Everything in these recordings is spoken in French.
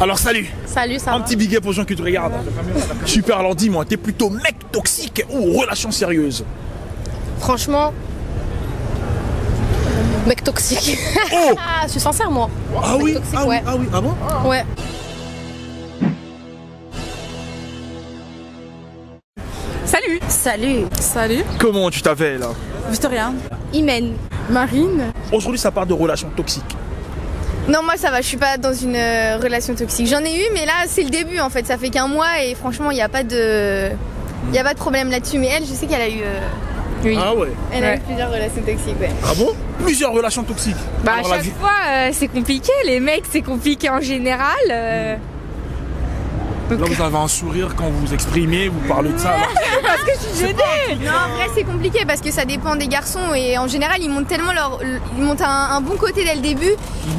Alors salut. Salut, ça va. Un petit big up aux gens qui te regardent. Super, alors dis-moi, t'es plutôt mec toxique ou relation sérieuse? Franchement, mec toxique. Oh Je suis sincère, moi. Ah Mec oui, toxique, ah oui, ouais. ah oui, ah bon? Ouais. Salut. Salut. Salut. Comment tu t'appelles? Victoria. Imen. Marine. Aujourd'hui ça parle de relations toxiques. Non, moi ça va, je suis pas dans une relation toxique. J'en ai eu, mais là c'est le début en fait, ça fait qu'un mois et franchement il n'y a pas de problème là-dessus. Mais elle, je sais qu'elle a eu, Ah ouais. elle a eu plusieurs relations toxiques, ouais. Ah bon? Plusieurs relations toxiques. Bah Alors, à la chaque vie- fois c'est compliqué, les mecs c'est compliqué en général. Là vous avez un sourire quand vous exprimez, vous parlez de ça. Là. Parce que je suis gênée. Non, en vrai c'est compliqué parce que ça dépend des garçons et en général ils montent tellement ils montent un bon côté dès le début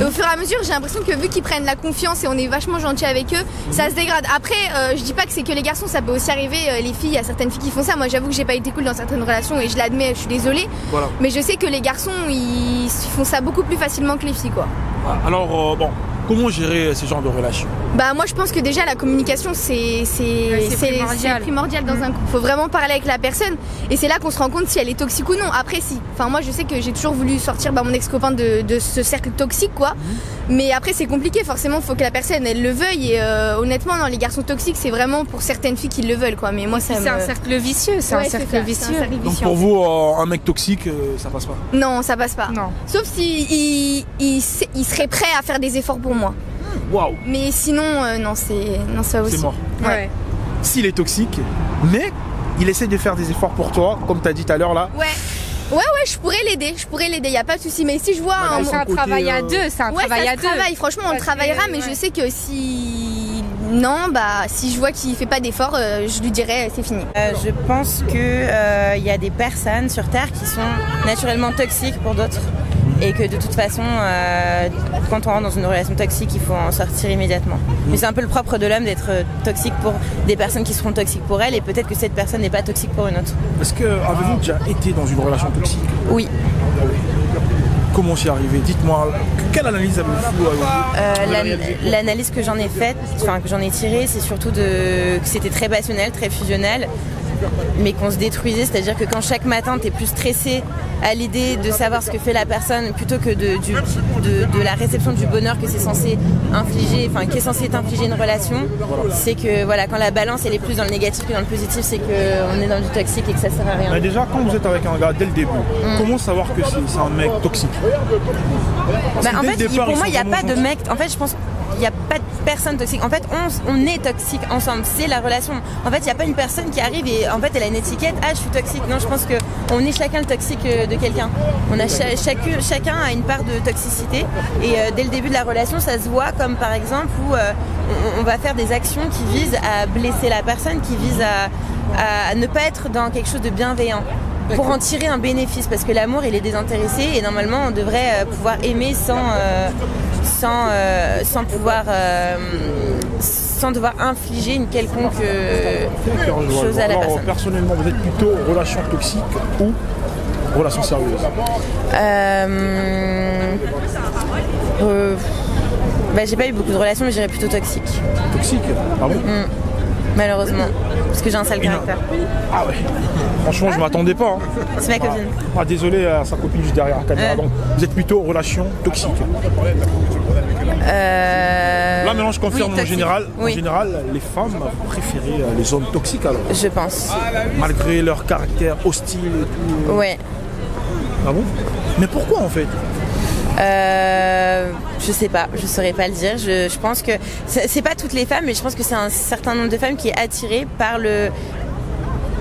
et au fur et à mesure j'ai l'impression que vu qu'ils prennent la confiance et on est vachement gentil avec eux, ça se dégrade. Après je dis pas que c'est que les garçons, ça peut aussi arriver les filles, il y a certaines filles qui font ça. Moi j'avoue que j'ai pas été cool dans certaines relations et je l'admets, je suis désolée. Voilà. Mais je sais que les garçons ils font ça beaucoup plus facilement que les filles quoi. Alors bon, comment gérer ce genre de relations? Bah moi je pense que déjà la communication c'est primordial dans un couple. Faut vraiment parler avec la personne et c'est là qu'on se rend compte si elle est toxique ou non. Après si, enfin moi je sais que j'ai toujours voulu sortir mon ex-copain de ce cercle toxique quoi. Mais après c'est compliqué, forcément faut que la personne elle le veuille et honnêtement non, les garçons toxiques c'est vraiment pour certaines filles qui le veulent quoi. Mais moi ça C'est un cercle vicieux, c'est Ouais, un cercle ça, vicieux. c'est un cercle Donc vicieux, pour en fait. vous, un mec toxique, ça passe pas? Non, ça passe pas. Non. Sauf si il serait prêt à faire des efforts pour moi. Waouh, Mais sinon non c'est pas possible. c'est mort. Ouais. S'il est toxique, mais il essaie de faire des efforts pour toi, comme tu as dit tout à l'heure là. Ouais, je pourrais l'aider, y a pas de souci. Mais si je vois un C'est un côté, travail à deux, c'est un ouais, travail ça à se deux. travaille, franchement on Parce que, travaillera, mais ouais. je sais que si je vois qu'il fait pas d'efforts, je lui dirai c'est fini. Je pense que y a des personnes sur Terre qui sont naturellement toxiques pour d'autres et que de toute façon, quand on rentre dans une relation toxique, il faut en sortir immédiatement. Mais c'est un peu le propre de l'homme d'être toxique pour des personnes qui seront toxiques pour elle et peut-être que cette personne n'est pas toxique pour une autre. Est-ce que avez-vous déjà été dans une relation toxique? Oui. Comment c'est arrivé? Dites-moi, quelle analyse avez-vous L'analyse que j'en ai faite, enfin que j'en ai tirée, c'est surtout que c'était très passionnel, très fusionnel, mais qu'on se détruisait, c'est-à-dire que quand chaque matin tu es plus stressé à l'idée de savoir ce que fait la personne plutôt que de la réception du bonheur que c'est censé infliger, enfin qui est censé t'infliger une relation, c'est que voilà, quand la balance elle est plus dans le négatif que dans le positif, c'est qu'on est dans du toxique et que ça sert à rien. Mais déjà, quand vous êtes avec un gars dès le début, comment savoir que c'est un mec toxique? Parce que En dès fait, le départ, pour ils moi, sont il n'y a vraiment pas de gentils. mec. En fait, je pense qu'il n'y a pas de personne toxique. En fait, on est toxique ensemble. C'est la relation. En fait, il n'y a pas une personne qui arrive et en fait, elle a une étiquette. Ah, je suis toxique. Non, je pense qu'on est chacun le toxique de quelqu'un. On a chacun a une part de toxicité. Et dès le début de la relation, ça se voit comme par exemple où on va faire des actions qui visent à blesser la personne, qui visent à ne pas être dans quelque chose de bienveillant, pour en tirer un bénéfice, parce que l'amour il est désintéressé et normalement on devrait pouvoir aimer sans devoir infliger une quelconque chose à la Alors, personne. personnellement, vous êtes plutôt relation toxique ou relation sérieuse? J'ai pas eu beaucoup de relations, mais je dirais plutôt toxique, Toxique? Ah bon? malheureusement, parce que j'ai un sale caractère. Ah ouais. Franchement, je m'attendais pas. Hein. C'est ma copine. Ah, désolé à sa copine juste derrière la caméra. Donc, vous êtes plutôt relation toxique. Là, maintenant, je confirme oui, en toxique. général. Oui. En général, les femmes préféraient les hommes toxiques alors. Je pense. Malgré leur caractère hostile et tout. Ouais. Ah bon? Mais pourquoi en fait? Je sais pas, je saurais pas le dire. Je pense que c'est pas toutes les femmes, mais je pense que c'est un certain nombre de femmes qui est attiré par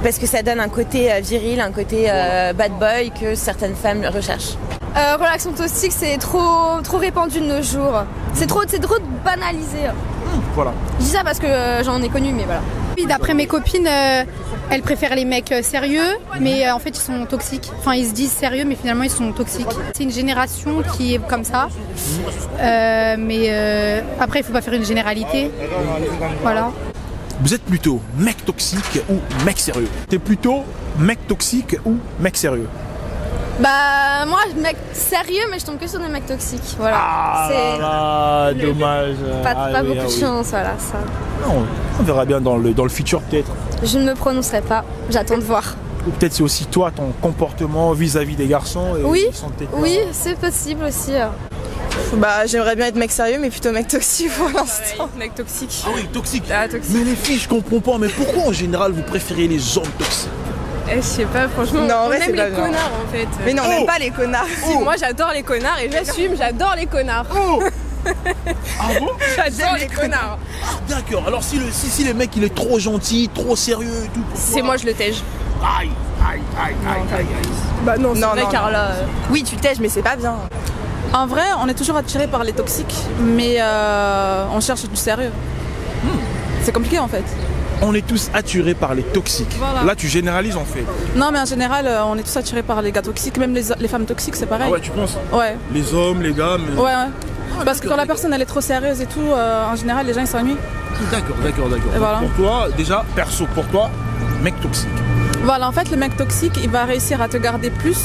parce que ça donne un côté viril, un côté bad boy que certaines femmes recherchent. Relation toxique, c'est trop répandu de nos jours. C'est trop banalisé. Voilà. Je dis ça parce que j'en ai connu, mais voilà. Oui, d'après mes copines, elles préfèrent les mecs sérieux, mais en fait ils sont toxiques. Enfin, ils se disent sérieux, mais finalement ils sont toxiques. C'est une génération qui est comme ça. Mais après, il faut pas faire une généralité. Voilà. Vous êtes plutôt mec toxique ou mec sérieux? T'es plutôt mec toxique ou mec sérieux? Bah moi, mec sérieux, mais je tombe que sur des mecs toxiques. Voilà. Ah C'est là là, dommage. pas beaucoup de chance, voilà ça. Non, on verra bien dans le futur peut-être. Je ne me prononcerai pas, j'attends de voir. Ou peut-être c'est aussi toi, ton comportement vis-à-vis des garçons. Et Oui, ils sont peut-être oui, pas- c'est possible aussi. Bah j'aimerais bien être mec sérieux mais plutôt mec toxique pour l'instant. Mec toxique. Ah oui, toxique. Ah, toxique. Mais les filles, je comprends pas. Mais pourquoi en général vous préférez les hommes toxiques? Je sais pas, franchement, Non, en on vrai, aime c'est pas les bien. connards en fait. Mais non, on Oh. n'aime pas les connards. Si, moi j'adore les connards et j'assume, j'adore les connards. Oh Ah bon? J'adore les connards. D'accord. Alors si les mecs il est trop gentil, trop sérieux et tout. pourquoi? C'est moi, je le tège. Aïe, aïe, aïe, aïe, aïe, aïe. Bah non, c'est Non, vrai, non, Carla. Oui, tu tèges mais c'est pas bien. En vrai, on est toujours attiré par les toxiques, mais on cherche du sérieux. C'est compliqué en fait. On est tous attirés par les toxiques. Voilà. Là tu généralises en fait. Non, mais en général, on est tous attirés par les gars toxiques, même les femmes toxiques, c'est Ah pareil. ouais, tu penses? Ouais, Les hommes, les gars, mais... ouais. Parce que quand la personne elle est trop sérieuse et tout, en général, les gens ils s'ennuient. D'accord, d'accord, d'accord. Et voilà. Pour toi, déjà, perso, pour toi, mec toxique. Voilà, en fait, le mec toxique, il va réussir à te garder plus,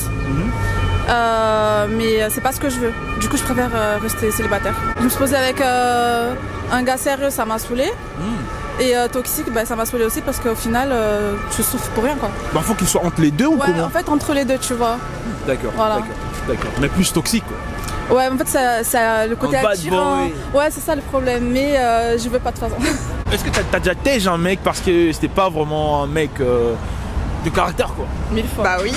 mais c'est pas ce que je veux. Du coup, je préfère rester célibataire. Je me suis posée avec un gars sérieux, ça m'a saoulé. Et toxique, ça m'a saoulé aussi parce qu'au final, tu souffres pour rien quoi. Bah, faut qu'il soit entre les deux ou Ouais, comment? en fait, entre les deux, tu vois. D'accord, Voilà. d'accord, d'accord. Mais plus toxique, quoi. Ouais, en fait, ça le côté Un bad attirant. boy. Ouais, c'est ça le problème, mais je veux pas de toute façon. Est-ce que t'as déjà tège un mec parce que c'était pas vraiment un mec de caractère, quoi? 1000 fois. Bah oui.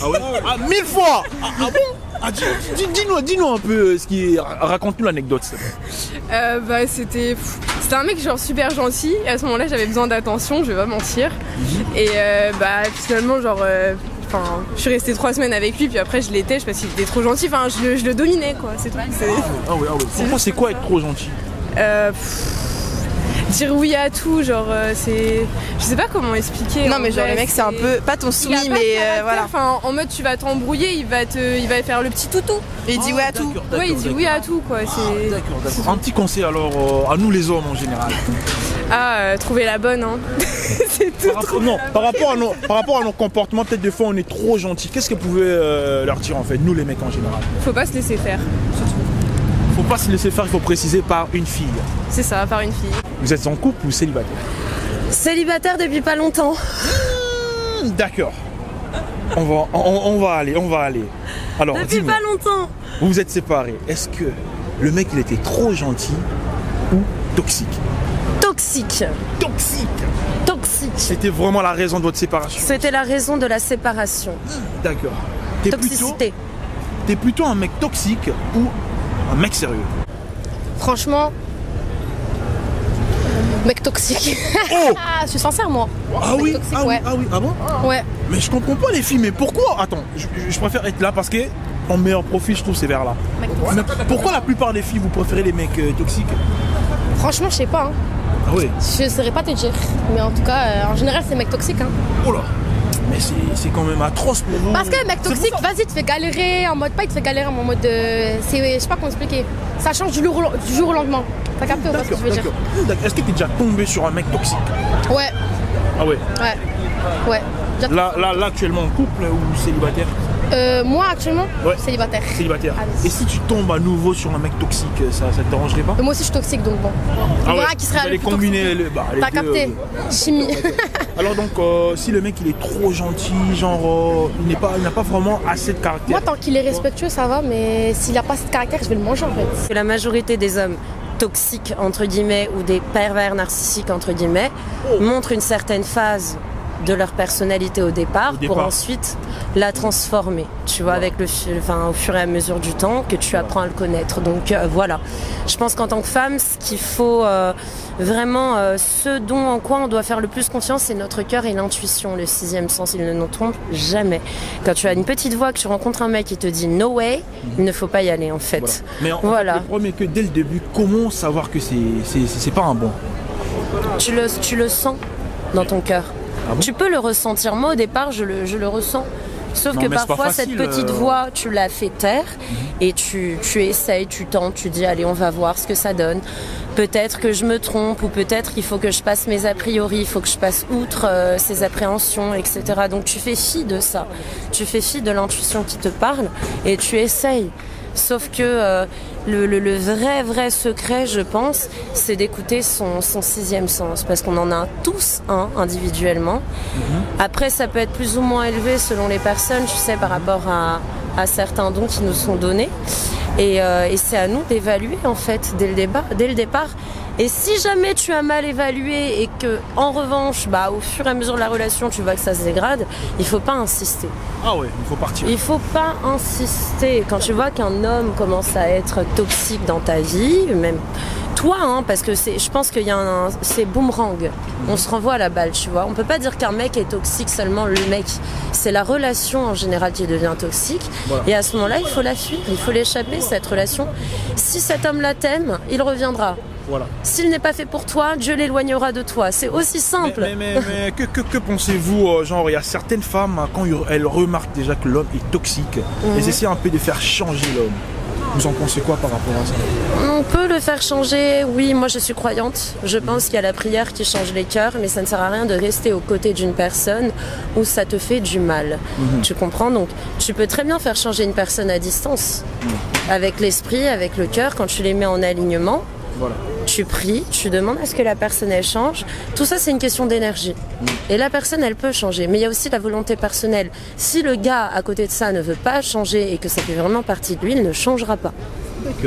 Ah ouais? Ah, 1000 fois! Ah bon? Ah, dis-nous un peu ce qui est... Raconte-nous l'anecdote. Bah c'était un mec genre super gentil et à ce moment-là j'avais besoin d'attention, je vais pas mentir. Et bah finalement genre je suis restée 3 semaines avec lui puis après je l'étais parce qu'il était trop gentil, enfin je le dominais quoi, c'est tout. Ah ouais, ah ouais. Pour moi, c'est quoi être trop gentil? Dire oui à tout, genre c'est... Je sais pas comment expliquer. Non en mais genre vrai, le mec c'est un peu pas ton Il a soumis pas de mais caractère, voilà. Enfin, en mode tu vas t'embrouiller, il va faire le petit toutou. Et il dit ouais à tout. D'accord, Ouais, il dit d'accord. oui à tout quoi. C'est... D'accord, d'accord. Un petit conseil alors à nous les hommes en général. Trouver la bonne hein. C'est tout. Par rapport à nos comportements, peut-être des fois on est trop gentil. Qu'est-ce que vous pouvez leur dire en fait, nous les mecs en général? Faut pas se laisser faire. Faut pas se laisser faire, il faut préciser par une fille. C'est ça, par une fille. Vous êtes en couple ou célibataire? Célibataire depuis pas longtemps. D'accord. On va aller. Alors, Depuis dis-moi, pas longtemps. vous vous êtes séparés. Est-ce que le mec il était trop gentil ou toxique? Toxique. Toxique. Toxique. C'était vraiment la raison de votre séparation. C'était la raison de la séparation. D'accord. Toxicité. T'es plutôt un mec toxique ou un mec sérieux? Franchement, mec toxique. Oh Ah, je suis sincère moi. Ah oui, toxique, ah oui, ouais. ah oui, ah bon? Ouais. Mais je comprends pas les filles, mais pourquoi? Attends, je préfère être là parce que ton meilleur profil, je trouve, c'est vers là. Mais pourquoi la plupart des filles, vous préférez les mecs toxiques? Franchement, je sais pas. Hein. Ah ouais. Je saurais pas te dire. Mais en tout cas, en général, c'est mec toxique. Hein. Oh là. Mais c'est quand même atroce pour vous. Parce que mec C'est toxique, pour ça. vas-y, tu fais galérer en mode pas, il te fait galérer en mode c'est, je sais pas comment expliquer. Ça change du jour au lendemain. T'as capté ou pas ce que D'accord, je veux dire? d'accord. Est-ce que t'es déjà tombé sur un mec toxique? Ouais, Ah ouais. ouais. Déjà- Là actuellement en couple ou célibataire? Moi actuellement, Ouais. célibataire. Célibataire. Ah oui. Et si tu tombes à nouveau sur un mec toxique, ça te dérangerait pas? Mais moi aussi, je suis toxique donc bon. On verra qui sera Vous le allez plus combiner toxique. les T'as deux, capté? Chimie. Alors donc, si le mec il est trop gentil, genre il n'a pas vraiment assez de caractère. Moi, tant qu'il est respectueux, ça va, mais s'il a pas assez de caractère, je vais le manger en fait. Que la majorité des hommes toxiques entre guillemets ou des pervers narcissiques entre guillemets montrent une certaine phase de leur personnalité au départ pour ensuite la transformer, tu vois, avec au fur et à mesure du temps que tu apprends à le connaître. Donc voilà, je pense qu'en tant que femme, ce qu'il faut vraiment, ce dont en quoi on doit faire le plus confiance, c'est notre cœur et l'intuition, le sixième sens, il ne nous trompe jamais. Quand tu as une petite voix, que tu rencontres un mec qui te dit no way, il ne faut pas y aller en fait. Voilà. Mais voilà. le problème est que dès le début, comment savoir que c'est pas un bon? Tu le sens dans ton cœur. Ah bon? Tu peux le ressentir. Moi, au départ, je le ressens. Sauf Non, que mais c'est pas parfois, facile, cette petite voix, tu la fais taire et tu essayes, tu tentes, tu dis allez, on va voir ce que ça donne. peut-être que je me trompe, ou peut-être qu'il faut que je passe mes a priori, il faut que je passe outre ces appréhensions, etc. Donc tu fais fi de ça, tu fais fi de l'intuition qui te parle et tu essayes. Sauf que le vrai secret, je pense, c'est d'écouter son sixième sens, parce qu'on en a tous un individuellement. Après, ça peut être plus ou moins élevé selon les personnes, tu sais, par rapport à certains dons qui nous sont donnés. Et c'est à nous d'évaluer, en fait, dès le départ. Et si jamais tu as mal évalué et que, en revanche, au fur et à mesure de la relation, tu vois que ça se dégrade, il faut pas insister. Ah ouais, il faut partir. Il faut pas insister. Quand tu vois qu'un homme commence à être toxique dans ta vie, même toi, parce que je pense qu'il y a c'est boomerang. On se renvoie à la balle, tu vois. On peut pas dire qu'un mec est toxique seulement le mec. C'est la relation en général qui devient toxique. Voilà. Et à ce moment-là, il faut la fuir, il faut l'échapper, cette relation. Si cet homme-là t'aime, il reviendra. Voilà. S'il n'est pas fait pour toi, Dieu l'éloignera de toi. C'est aussi simple. Mais que pensez-vous, genre, il y a certaines femmes, quand elles remarquent déjà que l'homme est toxique, elles essaient un peu de faire changer l'homme. Vous en pensez quoi par rapport à ça? On peut le faire changer, oui, moi je suis croyante. Je pense qu'il y a la prière qui change les cœurs, mais ça ne sert à rien de rester aux côtés d'une personne où ça te fait du mal. Tu comprends? Donc tu peux très bien faire changer une personne à distance, avec l'esprit, avec le cœur, quand tu les mets en alignement. Voilà. Tu pries, tu demandes à ce que la personne elle change. Tout ça c'est une question d'énergie. Et la personne elle peut changer, mais il y a aussi la volonté personnelle. Si le gars à côté de ça ne veut pas changer et que ça fait vraiment partie de lui, il ne changera pas.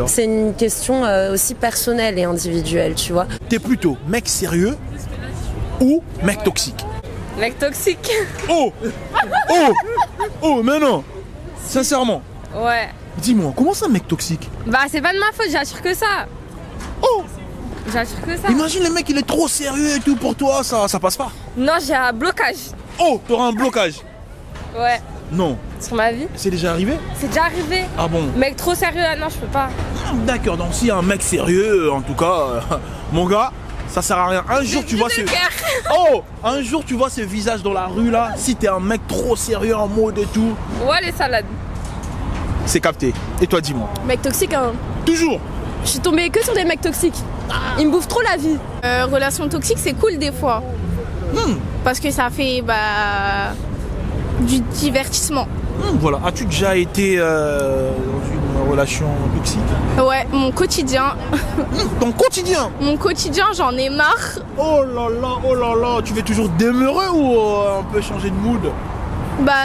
C'est une question aussi personnelle et individuelle, tu vois. T'es plutôt mec sérieux ou mec toxique? Mec toxique. Oh, mais non. Sincèrement. Ouais. Dis-moi, comment ça mec toxique? C'est pas de ma faute, j'assure que ça. J'assure que ça. Imagine le mec il est trop sérieux et tout pour toi, ça passe pas. Non, j'ai un blocage. T'auras un blocage? Ouais. Non. Sur ma vie. C'est déjà arrivé? C'est déjà arrivé. Ah bon? Mec trop sérieux, non je peux pas. D'accord, donc si un mec sérieux, en tout cas, mon gars, ça sert à rien. Un jour tu vois un jour tu vois ce visage dans la rue là, si t'es un mec trop sérieux en mode et tout. Ouais, les salades. C'est capté. Et toi dis-moi. Mec toxique, hein. Toujours. Je suis tombée que sur des mecs toxiques. Ils me bouffent trop la vie. Relation toxique, c'est cool des fois. Parce que ça fait du divertissement. Voilà. As-tu déjà été dans une relation toxique? Ouais, mon quotidien. Ton quotidien? Mon quotidien, j'en ai marre. Oh là là. Tu veux toujours demeurer ou on peut changer de mood?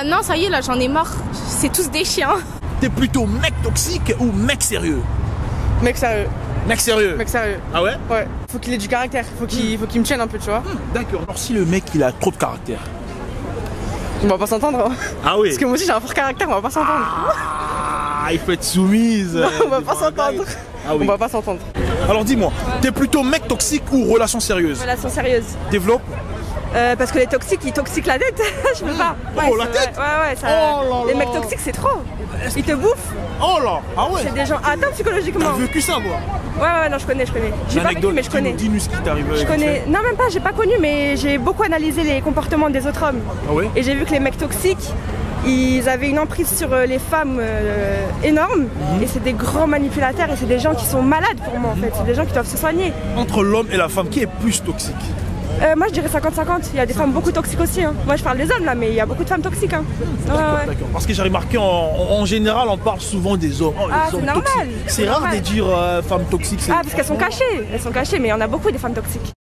Non, ça y est, là, j'en ai marre. C'est tous des chiens. T'es plutôt mec toxique ou mec sérieux? Mec sérieux. Mec sérieux? Mec sérieux. Ah ouais? Ouais. Faut qu'il ait du caractère. Faut qu'il me tienne un peu, tu vois. D'accord. Alors si le mec il a trop de caractère, on va pas s'entendre. Ah oui. Parce que moi aussi j'ai un fort caractère, on va pas s'entendre. Il faut être soumise. Non, on va pas s'entendre. Ah oui. On va pas s'entendre. Alors dis-moi, t'es plutôt mec toxique ou relation sérieuse? Relation sérieuse. Développe. Parce que les toxiques, ils toxiquent la tête. Je peux pas. Ouais, la tête? Ouais, ça. Les mecs toxiques, c'est trop. Ils te bouffent. Oh là. Ah ouais. C'est des gens atteints psychologiquement. T'as vécu ça, moi? Ouais, non, je connais. J'ai pas vécu, mais je connais. Dis-nous ce qui t'arrive. Je connais. Non, même pas, j'ai pas connu, mais j'ai beaucoup analysé les comportements des autres hommes. Ah ouais? Et j'ai vu que les mecs toxiques, ils avaient une emprise sur les femmes énorme. Et c'est des grands manipulateurs et c'est des gens qui sont malades pour moi en fait. C'est des gens qui doivent se soigner. Entre l'homme et la femme, qui est plus toxique? Moi je dirais 50-50, il y a des femmes beaucoup toxiques aussi. Moi je parle des hommes là, mais il y a beaucoup de femmes toxiques. D'accord. Parce que j'ai remarqué en général on parle souvent des hommes. C'est normal. C'est rare de dire femmes toxiques. Parce qu'elles sont cachées, mais il y en a beaucoup des femmes toxiques.